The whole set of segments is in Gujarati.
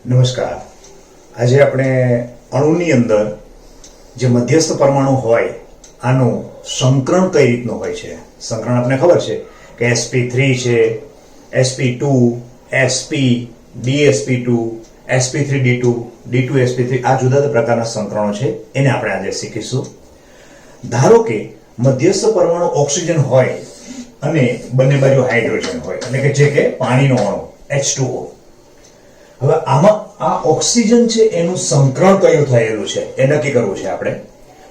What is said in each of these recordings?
નમસ્કાર. આજે આપણે અણુની અંદર જે મધ્યસ્થ પરમાણુ હોય આનું સંકરણ કઈ રીતનું હોય છે. સંકરણ આપણે ખબર છે કે sp3 છે, sp2, sp, dsp2, sp3d2, d2sp3 આ જુદા જુદા પ્રકારના સંકરણો છે, એને આપણે આજે શીખીશું. ધારો કે મધ્યસ્થ પરમાણુ ઓક્સિજન હોય અને બંને બાજુ હાઇડ્રોજન હોય, એટલે કે જે કે પાણીનો અણુ H2O. હવે આમાં આ ઓક્સિજન છે એનું સંકરણ કયું થયેલું છે એ નક્કી કરવું છે આપણે.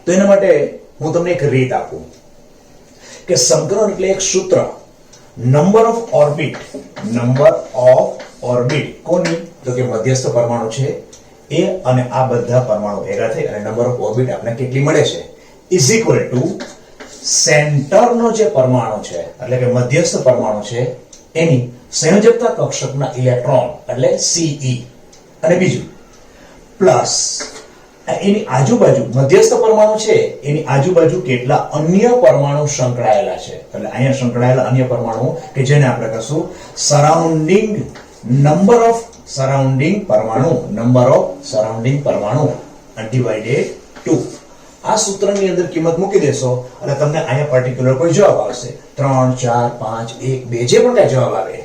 તો એના માટે હું તમને એક રીત આપું કે સંકરણ એટલે એક સૂત્ર, નંબર ઓફ ઓર્બિટ કોની, તો કે મધ્યસ્થ પરમાણુ છે એ અને આ બધા પરમાણુ ભેગા થઈ અને નંબર ઓફ ઓર્બિટ આપણે કેટલી મળે છે ઇઝ ઇક્વલ ટુ સેન્ટરનો જે પરમાણુ છે એટલે કે મધ્યસ્થ પરમાણુ છે એની સંયોજકતા કક્ષકના ઇલેક્ટ્રોન એટલે Ce, અને બીજું પ્લસ એની આજુબાજુ મધ્યસ્થ પરમાણુ છે એની આજુબાજુ કેટલા અન્ય પરમાણુ સંકળાયેલા છે, એટલે અહીંયા સંકળાયેલા અન્ય પરમાણુ કે જેને આપણે કહીશું સરાઉન્ડિંગ નંબર ઓફ સરાઉન્ડિંગ પરમાણુ ડિવાઇડેડ 2. આ સૂત્રની અંદર કિંમત મૂકી દેશો એટલે તમને અહીંયા પર્ટિક્યુલર કોઈ જવાબ આવશે. 3, 4, 5, 1, 2 જે પણ કઈ જવાબ આવે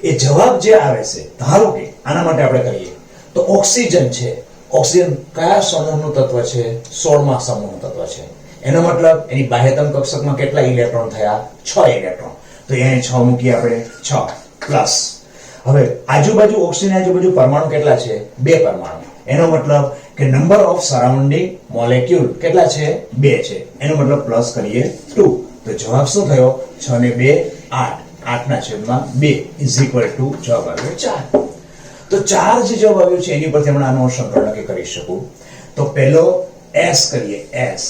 એ જવાબ જે આવે છે, ધારો કે આના માટે આપણે કહીએ તો ઓક્સિજન છે, ઓક્સિજન કયા સમૂહનું તત્વ છે, 16મા સમૂહનું તત્વ છે. એનો મતલબ એની બાહ્યતમ કક્ષકમાં કેટલા ઇલેક્ટ્રોન થયા, 6 ઇલેક્ટ્રોન. તો અહીંયા 6 મૂકીએ આપણે, 6 પ્લસ હવે આજુબાજુ ઓક્સિજન આજુબાજુ પરમાણુ કેટલા છે, 2 પરમાણુ. એનો મતલબ કે નંબર ઓફ સરાઉન્ડિંગ મોલેક્યુલ કેટલા છે, 2 છે. એનો મતલબ પ્લસ કરીએ 2. તો જવાબ શું થયો, 6 ને 2 8, 8/2 ઇઝ ઇક્વલ ટુ જવાબ આવ્યો 4. તો 4 જે જવાબ આવ્યો છે એની પરથી હમણાં આનું સંકલન નક્કી કરી શકું. તો પહેલો S કરીએ, S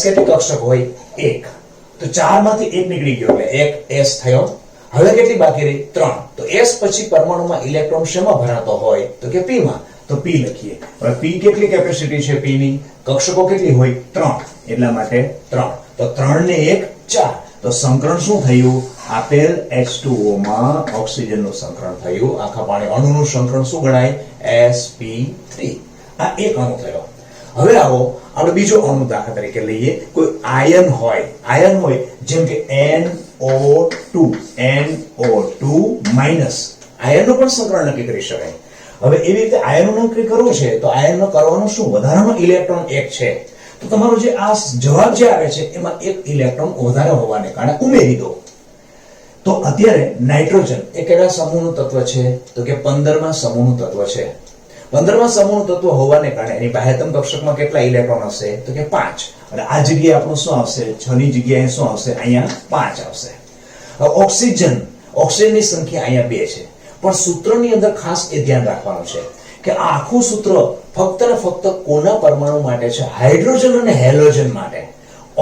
કેટલી કક્ષક હોય, 1. તો 4 માંથી 1 નીકળી ગયો એટલે 1 S થયો. હવે કેટલી બાકી રહી, 3. તો S પછી પરમાણુમાં ઇલેક્ટ્રોન શેમાં ભરાતો હોય, તો કે P માં. તો P લખીએ. હવે P કેટલી કેપેસિટી છે, P ની કક્ષકો કેટલી હોય, 3, એટલા માટે 3. તો 3 ને 1 4. તો સંકરણ શું થયું, આપેલ H2O માં ઓક્સિજનનું સંકરણ થયું. આખા પાણી અણુનું સંકરણ શું ગણાય, sp3. આ એક અણુ થયો. હવે આવો આપણે બીજો અણુ દાખલા તરીકે લઈએ. કોઈ આયન હોય જેમ કે NO2 માઈનસ, આયનનું પણ સંકરણ નક્કી કરી શકાય. હવે એવી રીતે આયનનું નક્કી કરવું છે તો આયનનો કરવાનું શું, વધારાનો ઇલેક્ટ્રોન 1 છે. તો તમારો જે આ જવાબ જે આવે છે એમાં 1 ઇલેક્ટ્રોન વધારે હોવાને કારણે ઉમેરી દો. તો અત્યારે નાઇટ્રોજન એ કેવા સમૂહનું તત્વ છે, તો કે 15મા સમૂહનું તત્વ છે. 15મા સમૂહનું તત્વ હોવાને કારણે એની બાહ્યતમ કક્ષકમાં કેટલા ઇલેક્ટ્રોન હશે, તો કે 5. અને આ જગ્યાએ આપણું શું આવશે, 6 ની જગ્યાએ શું આવશે, અહીંયા 5 આવશે. ઓક્સિજનની સંખ્યા અહીંયા 2 છે. પણ સૂત્રની અંદર ખાસ એ ધ્યાન રાખવાનું છે કે આ આખું સૂત્ર ફક્ત ને ફક્ત કોના પરમાણુ માટે છે, હાઇડ્રોજન અને હેલોજન માટે.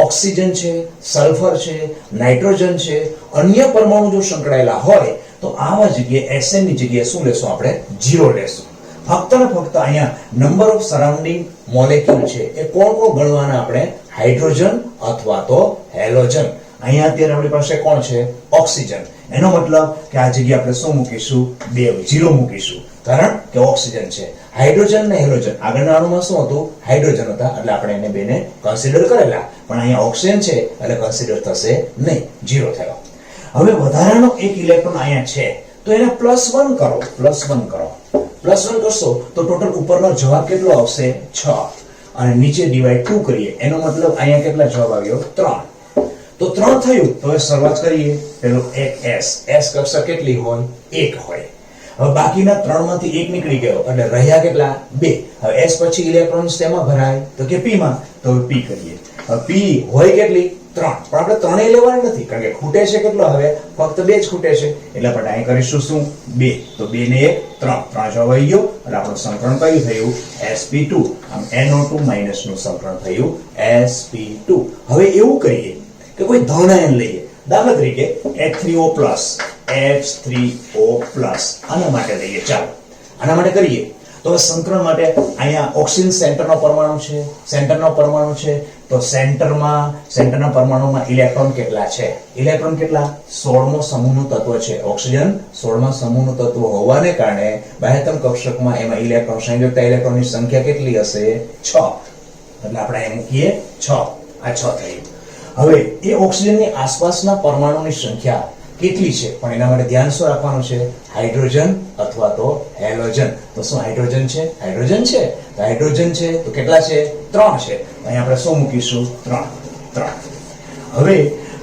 ઓક્સિજન છે, સલ્ફર છે, નાઇટ્રોજન છે, અન્ય પરમાણુ જો સંકળાયેલા હોય તો આવા જગ્યાએ Sn ની જગ્યાએ શું લેશું, આપણે 0 લેશું. ફક્ત ને ફક્ત અહીંયા નંબર ઓફ સરાઉન્ડિંગ મોલેક્યુલ છે એ કોણ ગણવાના, આપણે હાઇડ્રોજન અથવા તો હેલોજન. અહીંયા અત્યારે આપણી પાસે કોણ છે, ઓક્સિજન. એનો મતલબ કે આ જગ્યાએ આપણે શું મૂકીશું, 0 મૂકીશું, કારણ કે ઓક્સિજન છે. હાઇડ્રોજન ને હેલોજન આગળના અણુમાં શું હતું, હાઇડ્રોજન હતા, એટલે આપણે એને બેને કન્સિડર કરેલા. પણ અહીંયા ઓક્સિજન છે એટલે કન્સિડર થશે નહીં, 0 થયો. હવે વધારાનો 1 ઇલેક્ટ્રોન અહીંયા છે તો એને +1 કરો. +1 કરશો તો ટોટલ ઉપરનો જવાબ કેટલો આવશે, 6. અને નીચે ડિવાઈડ 2 કરીએ. એનો મતલબ અહીંયા કેટલા જવાબ આવ્યો, 3. તો 3 થયું. તો હવે શરૂઆત કરીએ. પેલો એક S કક્ષક કેટલી હોય, 1 હોય. હવે બાકીના 3 માંથી 1 નીકળી ગયો એટલે રહ્યા કેટલા, 2. હવે S પછી ઇલેક્ટ્રોન શેમાં ભરાય, તો કે P માં. તો P કરીએ. હવે P હોય કેટલી, 3. પણ આપણે 3 લેવાની નથી કારણ કે ખૂટે છે કેટલો, હવે ફક્ત 2 જ ખૂટે છે. એટલે આપણે અહીં કરીશું શું, 2. તો 2 ને 1 3 જવાબ આવી ગયો. એટલે આપણું સંકરણ કયું થયું, sp2. આમ NO2 માઈનસ નું સંકરણ થયું sp2. હવે એવું કરીએ કે કોઈ ધન આયન લઈએ. દાખલા તરીકે H3O+, આના માટે લઈએ. ચાલો આના માટે કરીએ તો હવે સંકરણ માટે અહીંયા ઓક્સિજન સેન્ટરનો પરમાણુ છે તો સેન્ટરના પરમાણુમાં ઇલેક્ટ્રોન કેટલા છે? ઇલેક્ટ્રોન કેટલા? 16મો સમૂહનું તત્વ છે. ઓક્સિજન 16મા સમૂહનું તત્વ હોવાને કારણે બાહ્યતમ કક્ષકમાં એમાં ઇલેક્ટ્રોન સંયુક્ત ઇલેક્ટ્રોનની સંખ્યા કેટલી હશે? 6. એટલે આપણે અહીં મૂકીએ 6. આ 6 થઈ. હવે એ ઓક્સિજનની આસપાસના પરમાણુની સંખ્યા કેટલી છે? પણ એના માટે ધ્યાન શું રાખવાનું છે? હાઇડ્રોજન અથવા તો હેલોજન. તો શું હાઇડ્રોજન છે? હાઇડ્રોજન છે. તો હાઇડ્રોજન છે તો કેટલા છે? 3 છે. અહીં આપણે શું મૂકીશું? 3. હવે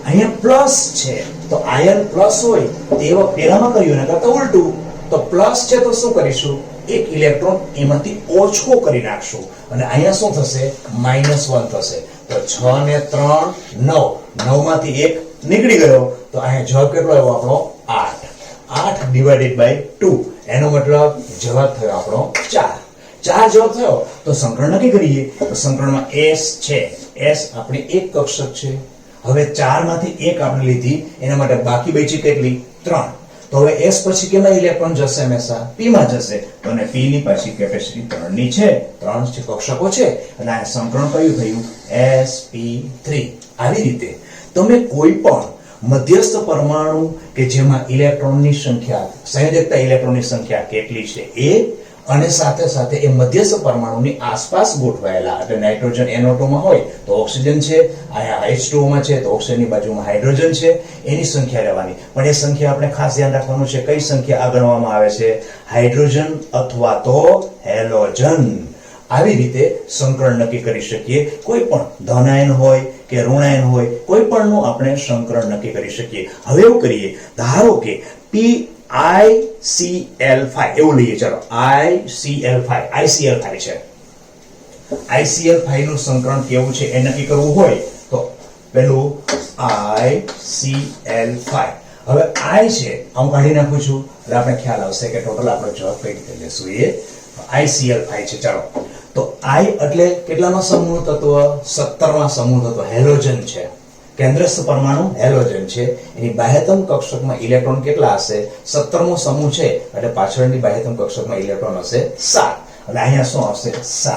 અહીંયા પ્લસ છે તો આયન પ્લસ હોય તેવા પેલામાં કર્યું ને કરતા ઉલટું. તો પ્લસ છે તો શું કરીશું? એક ઇલેક્ટ્રોન એમાંથી ઓછો કરી નાખશું અને અહીંયા શું થશે? -1 થશે. તો 6 ને 3 9. 9 માંથી 1 નીકળી ગયો તો અહીંયા જવાબ કેટલો આવ્યો આપણો? 8. 8 ડિવાઇડેડ બાય 2. એનો મતલબ જવાબ થયો આપણો 4. 4 જવાબ થયો. તો સંકરણ નક્કી કરીએ. તો સંકરણમાં S છે. S આપણી એક કક્ષક છે. હવે 4 માંથી 1 આપણે લીધી એના માટે બાકી બચી કેટલી? 3. તો હવે S પછી કેમાં ઇલેક્ટ્રોન જશે? હંમેશા P માં જશે. તો અને P ની પાછી કેપેસિટી 3 ની છે. 3 છે કક્ષકો છે અને આ સંકરણ કયું થયું? sp3. આવી રીતે તમે કોઈ પણ મધ્યસ્થ પરમાણુ કે જેમાં ઇલેક્ટ્રોનની સંખ્યા સંયોજકતા ઇલેક્ટ્રોનની સંખ્યા કેટલી છે એ અને સાથે સાથે એ મધ્યસ્થ પરમાણુની આસપાસ ગોઠવાયેલા એટલે નાઇટ્રોજન NO2 માં હોય તો ઓક્સિજન છે, અહીંયા H2O માં છે તો ઓક્સિજનની બાજુમાં હાઇડ્રોજન છે, એની સંખ્યા લેવાની. પણ એ સંખ્યા આપણે ખાસ ધ્યાન રાખવાનું છે. કઈ સંખ્યા આ ગણવામાં આવે છે? હાઇડ્રોજન અથવા તો હેલોજન. આવી રીતે સંકરણ નક્કી કરી શકીએ. કોઈ પણ ધનાયન હોય કે ઋણાયન હોય કોઈ પણનું આપણે સંકરણ નક્કી કરી શકીએ. હવે એવું કરીએ, ધારો કે PiCl5 એવું લઈએ. ચલો ICl5 છે. ICl5 નું સંકરણ કેવું છે એ નક્કી કરવું હોય તો પેલું ICl5. હવે I છે હું કાઢી નાખું છું એટલે આપણે ખ્યાલ આવશે કે ટોટલ આપણો જવાબ કઈ રીતે લેશું. એ ICl5 છે. ચાલો તો I એટલે કેટલામાં સમૂહ તત્વ? 17માં સમૂહ તત્વ. હેલોજન છે. કેન્દ્રસ્થ પરમાણુ હેલોજન છે. એની બાહ્યતમ કક્ષકમાં ઇલેક્ટ્રોન કેટલા હશે? 17મો સમૂહ છે એટલે પાછળની બાહ્યતમ કક્ષકમાં ઇલેક્ટ્રોન હશે 7. એટલે અહીંયા શું આવશે? 7.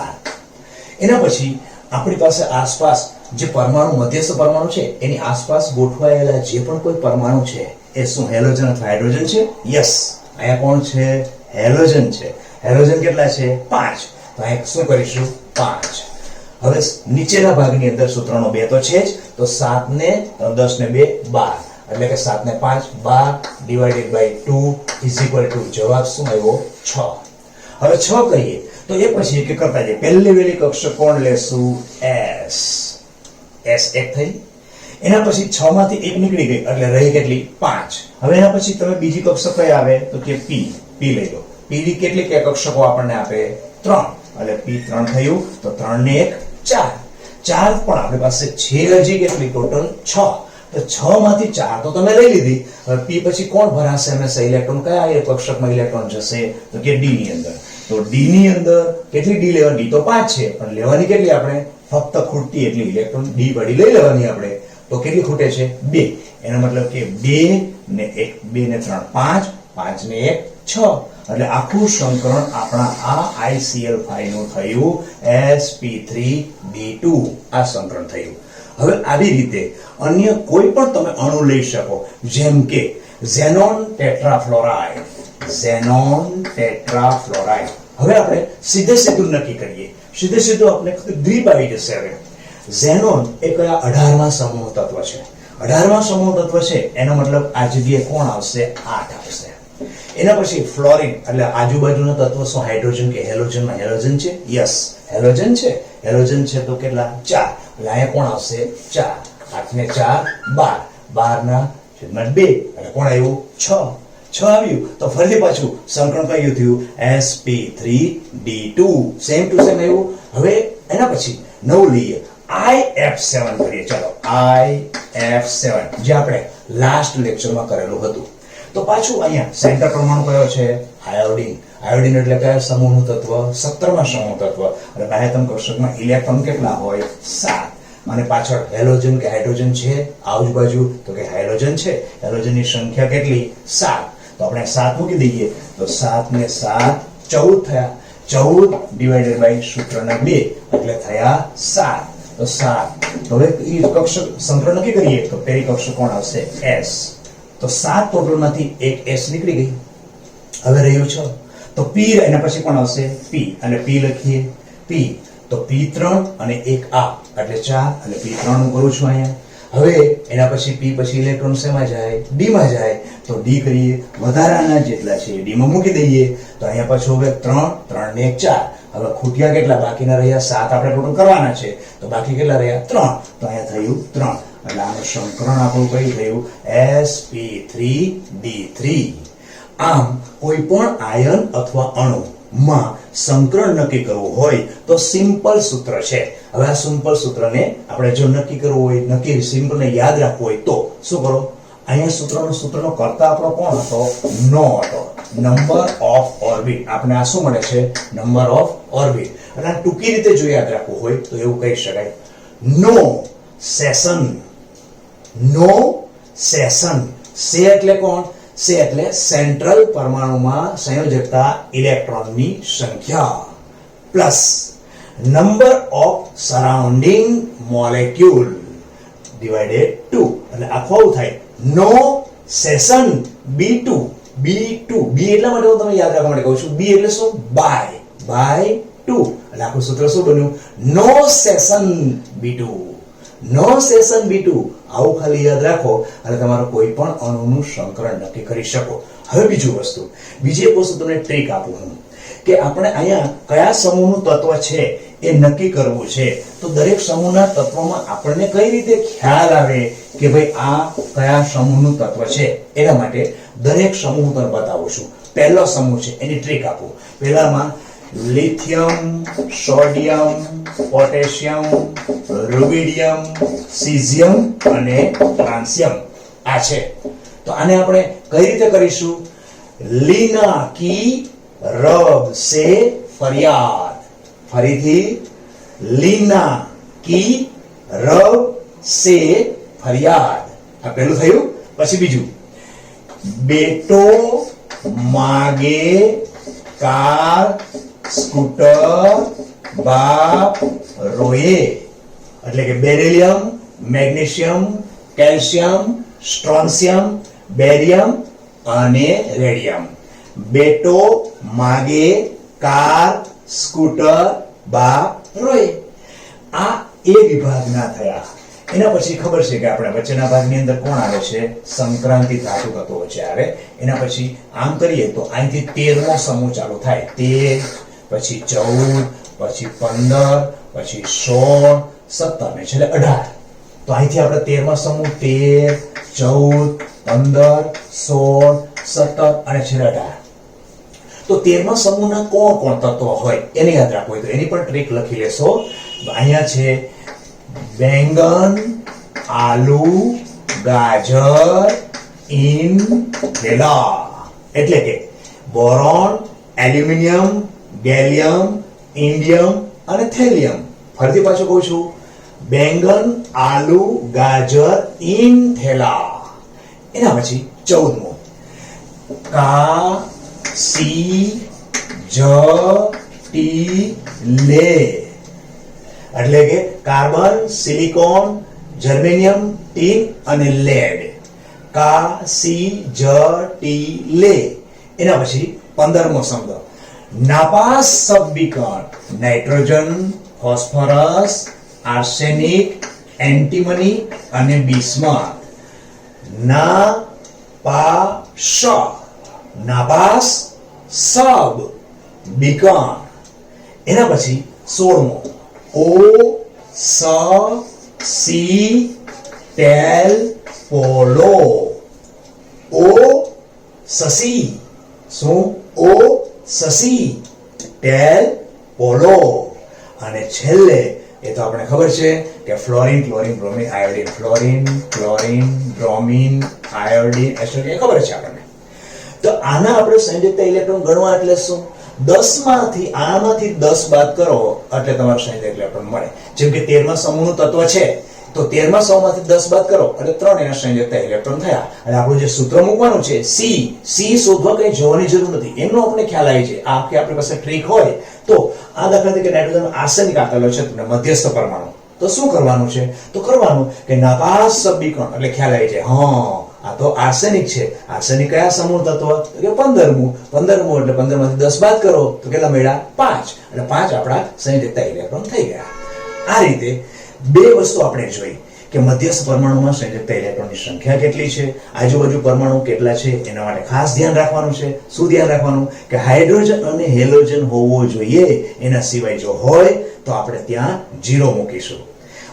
એના પછી આપણી પાસે આસપાસ જે પરમાણુ મધ્યસ્થ પરમાણુ છે એની આસપાસ ગોઠવાયેલા જે પણ કોઈ પરમાણુ છે એ શું હેલોજન અથવા હાઇડ્રોજન છે? યસ. અહીંયા કોણ છે? હેલોજન છે. હેલોજન કેટલા છે? 5. તો અહીંયા શું કરીશું? 5. હવે નીચેના ભાગની અંદર સૂત્રનો 2 તો છે જ. તો 7 ને 10 ને 2 12 એટલે કે 7 ને 5 12 divided by 2 is equal to જવાબ શું આવ્યો? 6. હવે 6 કહીએ તો એ પછી એક કરતા જઈએ. પહેલી વેલી કક્ષક કોણ લેશું? S એક થઈ. એના પછી 6 માંથી 1 નીકળી ગઈ એટલે રહી કેટલી? 5. હવે એના પછી તમે બીજી કક્ષક કઈ આવે તો કે P લઈ લો. P ની કેટલી કે કક્ષકો આપણને આપે? 3. એટલે P3 થયું. તો 3 ને 1 4. 4 પણ આપણી પાસે છે હજી કેટલી? ટોટલ 6. તો 6 માંથી 4 તો તમે લઈ લીધી. હવે P પછી કોણ ભરાશે? હંમેશા ઇલેક્ટ્રોન કયા એ કક્ષકમાં ઇલેક્ટ્રોન જશે તો કે D ની અંદર. તો D ની અંદર કેટલી D લેવાની? D તો 5 છે પણ લેવાની કેટલી આપણે? ફક્ત ખૂટતી એટલી ઇલેક્ટ્રોન D વડી લઈ લેવાની આપણે. તો કેટલી ખૂટે છે? 2. એનો મતલબ કે 2 ને 1 2 ને 3 5 5 ને 1 6. એટલે આખું સંકરણ આપણા આ ICl5 નું થયું sp3b2. આ સંકરણ થયું. હવે આવી રીતે અન્ય કોઈ પણ તમે અણુ લઈ શકો જેમ કે ઝેનોન ટેટ્રાફ્લોરાઇડ. હવે આપણે સીધું નક્કી કરીએ. સીધું આપણે ગ્રીપ આવી જશે. હવે ઝેનોન એ કયા 18મા સમૂહ તત્વ છે? 18મા સમૂહ તત્વ છે એનો મતલબ આ જગ્યાએ કોણ આવશે? 8 આવશે. એના પછી ફ્લોરિન એટલે આજુબાજુના તત્વો શું? હાઇડ્રોજન કે હેલોજનમાં હેલોજન છે? યસ હેલોજન છે. હેલોજન છે તો કેટલા? 4. એટલે અહીંયા કોણ આવશે? 4. 8 ને 4 12. 12 ના છેદમાં 2 એટલે કોણ આવ્યું? 6. 6 આવ્યું. તો ફરીથી પાછું સંકરણ કયું થયું? sp3d2. સેમ ટુ સેમ આવ્યું. હવે એના પછી 9 લઈએ. IF7 કરીએ. ચાલો IF7 જે આપણે લાસ્ટ લેક્ચરમાં કરેલું હતું. તો પાછું અહીંયા સેન્ટર પરમાણુ કયો છે? આયોડિન. આયોડિન એટલે કયા સમૂહનું તત્વ? 17મા સમૂહ તત્વ. અને બાહ્યતમ કક્ષકમાં ઇલેક્ટ્રોન કેટલા હોય? 7. અને પાછળ હેલોજન કે હાઇડ્રોજન છે આજુબાજુ તો કે હાઇડ્રોજન છે. હેલોજનની સંખ્યા કેટલી? 7. તો આપણે 7 મૂકી દઈએ તો 7 ને 7 14 થયા. 14 ડિવાઇડેડ બાય સૂત્રના 2 એટલે થયા 7. તો 7. તો હવે ઈ કક્ષક સંક્ર નક્કી કરીએ તો પેલી કક્ષક કોણ આવશે? s. તો 7 ટોટલમાંથી એક s નીકળી ગઈ. હવે રહ્યું 6. તો p એના પછી કોણ આવશે? p. અને p લખીએ p. તો p3 અને એક આ એટલે 4 એટલે p3 નું કરું છું અહીંયા. હવે એના પછી p પછી ઇલેક્ટ્રોન શેમાં જાય? d માં જાય. તો d કરીએ, વધારાના જેટલા છે d માં મૂકી દઈએ. તો અહીંયા પાછું હવે 3 3 ને 1 4. હવે ખૂટ્યા કેટલા? બાકીના રહ્યા 7 આપણે ટોટલ કરવાના છે. તો બાકી કેટલા રહ્યા? 3. તો અહીંયા થયું 3. એટલે આનું સંકરણ આપણું કઈ થયું? sp3d3. આમ કોઈ પણ આયન અથવા અણુ માં સંકરણ નક્કી કરવું હોય તો સિમ્પલ સૂત્ર છે. હવે આ સિમ્પલ સૂત્રને આપણે જો નક્કી કરવું હોય, નક્કી સિમ્પલ ને યાદ રાખવું હોય તો શું કરો? અહીંયા સૂત્રનો કરતા આપણો કોણ હતો? નો હતો. Number of orbit. આપણે આ શું મળે છે? Number of orbit. અને આ ટૂંકી રીતે જો યાદ રાખવું હોય તો એવું કહી શકાય, નો સેશન. નો સેશન. સે એટલે કોણ? સે એટલે સેન્ટ્રલ પરમાણુમાં સંયોજકતા ઇલેક્ટ્રોનની સંખ્યા plus number of surrounding molecule divided 2. એટલે આખું થાય નો સેશન b2. b2 b એટલા માટે હું તમને યાદ રાખવા માટે કહું છું. b એટલે શું? બાય 2. એટલે આખું સૂત્ર શું બન્યું? નો સેશન b2. નો સેશન b2. આવું ખાલી યાદ રાખો એટલે તમારો કોઈ પણ અણુનું સંકરણ નક્કી કરી શકો. હવે બીજી એક વસ્તુ તમને ટ્રીક આપું હું કે આપણે અહીંયા કયા સમૂહનું તત્વ છે એ નક્કી કરવું છે. તો દરેક સમૂહના તત્વમાં આપણને કઈ રીતે ખ્યાલ આવે કે ભાઈ આ કયા સમૂહનું તત્વ છે? એના માટે દરેક સમૂહ તમને બતાવું છું. પહેલો સમૂહ છે એની ટ્રીક આપું. પહેલામાં lithium, sodium, potassium, rubidium, caesium અને ફ્રાન્સિયમ આ છે. તો આને આપણે કઈ રીતે કરીશું? લીના કી રબ સે ફરિયાદ. ફરીથી લીના કી રબ સે ફરિયાદ. આ પહેલું થયું. પછી બીજું, બેટો માગે કાર સ્કૂટર બાપ રોયે. એટલે કે beryllium, magnesium, calcium, strontium, barium અને રેડિયમ. બેટો માગે કાર સ્કૂટર બાપ રોયે. આ એ વિભાગના થયા. એના પછી ખબર છે કે આપણા વચ્ચેના ભાગની અંદર કોણ આવે છે? સંક્રાંતિ ધાતુ તત્વો વચ્ચે આવે. એના પછી આમ કરીએ તો અહીંથી 13મો સમૂહ ચાલુ થાય. 13 પછી 14 પછી 15 પછી 16 17 ને છેલ્લે 18. તો અહીંથી આપણે 13મા સમૂહ 13 14 15 16 17 અને છેલ્લે 18. તો 13મા સમૂહના કોણ તત્વો હોય એને યાદ રાખવું હોય તો એની પણ ટ્રીક લખી લેશો. અહીંયા છે બેંગન, આલુ, ગાજર, ઇન્હેલા. એટલે કે બોરોન, એલ્યુમિનિયમ, ગેલિયમ, ઇન્ડિયમ અને થેલિયમ. ફરીથી પાછું કહું છું, બેંગન, આલુ, ગાજર, ઇન્હેલા. એના પછી 14મો કા સી જ ટી લે. એટલે કે કાર્બન, સિલિકોન, જર્મેનિયમ, ટીન અને લેડ. કા સી જ ટી લે. એના પછી 15મો શબ્દ નાપાસ સબબીકરણ. નાઇટ્રોજન, ફોસ્ફરસ, આર્સેનિક, એન્ટીમની અને બિસ્મથ. ના પા શ નાપાસ સબ બીકણ. એના પછી 16મો ઓ સ સી ટેલ પોલો. ઓ સસી. શું? ઓ સસી ટેલ પોલો. અને છેલ્લે એ તો આપણે ખબર છે કે fluorine, chlorine, bromine, iodine. Fluorine, chlorine, bromine, iodine, astatine એ ખબર છે આપણને. તો આના આપણે સંયુક્ત ઇલેક્ટ્રોન ગણવા એટલે શું? 10માંથી આમાંથી 10 બાદ કરો એટલે તમારે સંયુક્ત ઇલેક્ટ્રોન મળે. જેમ કે 13મા સમૂહનું તત્વ છે તો 13મા 100 માંથી 10 બાદ કરો એટલે 3 એના સંયોજકતા ઇલેક્ટ્રોન થયા. અને આપણું જે સૂત્ર મૂકવાનું છે C શોધવા કઈ જવાની જરૂર નથી, એમનો આપણે ખ્યાલ આવી છે. આ કે આપણી પાસે ટ્રીક હોય તો આ દાખલા તરીકે નાઇટ્રોજન આર્સેનિક આપેલો છે તમને મધ્યસ્થ પરમાણુ, તો શું કરવાનું છે? તો કરવાનું કે નાપાસ સબીકરણ એટલે ખ્યાલ આવી જાય, હા આ તો આર્સેનિક છે. આર્સેનિક કયા સમૂહ તત્વ? તો કે 15મું એટલે 15 માંથી 10 બાદ કરો તો કેટલા મળ્યા? 5. એટલે 5 આપણા સંયોજકતા ઇલેક્ટ્રોન થઈ ગયા. આ રીતે બે વસ્તુ આપણે જોઈ કે મધ્યસ્થ પરમાણુમાં સંયોજકતા ઇલેક્ટ્રોનની સંખ્યા કેટલી છે, આજુબાજુ પરમાણુ કેટલા છે, એના માટે ખાસ ધ્યાન રાખવાનું છે. શું ધ્યાન રાખવાનું? કે હાઇડ્રોજન અને હેલોજન હોવો જોઈએ, એના સિવાય જો હોય તો આપણે ત્યાં 0 મૂકીશું.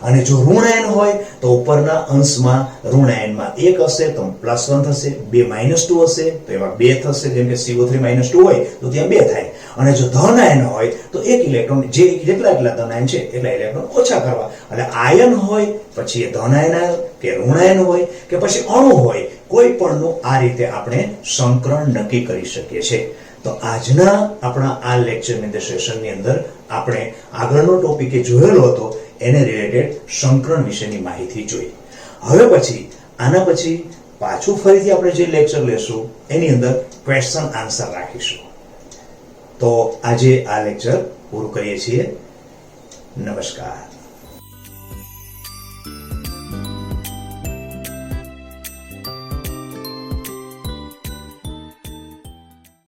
અને જો ઋણ આયન હોય તો ઉપરના અંશમાં ઋણ આયનમાં 1 હશે તો +1 થશે, 2 -2 હશે તો એમાં 2 થશે, જેમ કે CO3 -2 હોય તો ત્યાં 2 થાય. અને જો ધન આયન હોય તો 1 ઇલેક્ટ્રોન, જે જેટલા ધન આયન છે એટલા ઇલેક્ટ્રોન ઓછા કરવા. એટલે આયન હોય પછી એ ધન આયન કે ઋણ આયન હોય કે પછી અણુ હોય, કોઈ પણનું આ રીતે આપણે સંકરણ નક્કી કરી શકીએ છીએ. તો આજના આપણા આ લેક્ચરની અંદર સેશનની અંદર આપણે આગળનો ટોપિક એ જોયેલો હતો, એને રિલેટેડ સંકરણ વિશેની માહિતી જોઈ. હવે પછી આના પછી પાછું ફરીથી આપણે જે લેક્ચર લેશું એની અંદર ક્વેશ્ચન આન્સર રાખીશું. તો આજે આ લેક્ચર પૂરું કરીએ છીએ. નમસ્કાર.